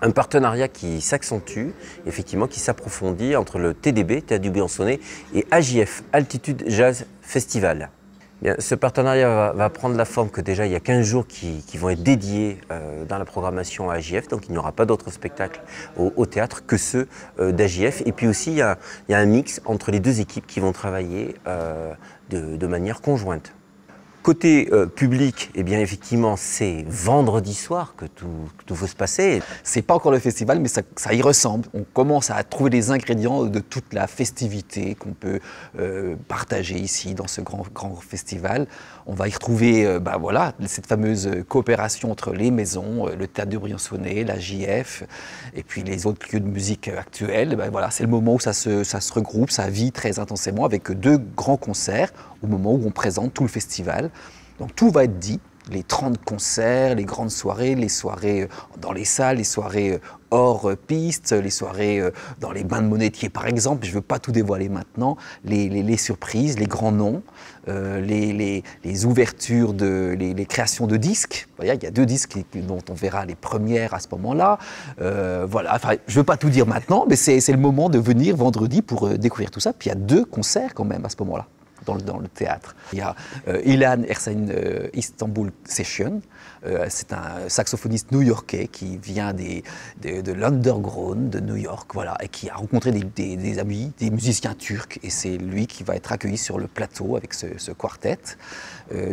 Un partenariat qui s'accentue, effectivement, qui s'approfondit entre le TDB, Théâtre du Briançonnais, et AJF, Altitude Jazz Festival. Bien, ce partenariat va prendre la forme que déjà il y a 15 jours qui vont être dédiés dans la programmation à AJF, donc il n'y aura pas d'autres spectacles au théâtre que ceux d'AJF. Et puis aussi il y a un mix entre les deux équipes qui vont travailler de manière conjointe. Côté public, eh bien effectivement, c'est vendredi soir que tout va se passer. C'est pas encore le festival, mais ça y ressemble. On commence à trouver les ingrédients de toute la festivité qu'on peut partager ici dans ce grand festival. On va y retrouver voilà, cette fameuse coopération entre les maisons, le Théâtre du Briançonnais, la JF, et puis les autres lieux de musique actuels. Voilà, c'est le moment où ça se regroupe, ça vit très intensément avec deux grands concerts au moment où on présente tout le festival. Donc tout va être dit, les 30 concerts, les grandes soirées, les soirées dans les salles, les soirées hors piste, les soirées dans les bains de Monétier par exemple, je ne veux pas tout dévoiler maintenant, les surprises, les grands noms, les ouvertures, les créations de disques. Voilà, il y a 2 disques dont on verra les premières à ce moment-là. Voilà, enfin, je ne veux pas tout dire maintenant, mais c'est le moment de venir vendredi pour découvrir tout ça. Puis il y a 2 concerts quand même à ce moment-là. Dans le théâtre. Il y a Ilan Ersain Istanbul Session, c'est un saxophoniste new-yorkais qui vient de l'underground de New York, voilà, et qui a rencontré des amis, des musiciens turcs, et c'est lui qui va être accueilli sur le plateau avec ce quartet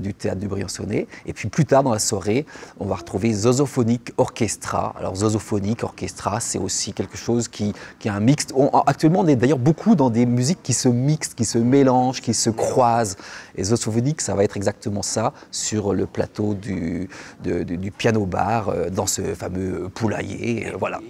du Théâtre du Briançonnais. Et puis plus tard dans la soirée, on va retrouver Zozophonic Orchestra. Alors Zozophonic Orchestra, c'est aussi quelque chose qui a un mix. Actuellement, on est d'ailleurs beaucoup dans des musiques qui se mixent, qui se mélangent, qui se croisent. Et Zozophonic, ça va être exactement ça sur le plateau du piano-bar dans ce fameux poulailler. Voilà.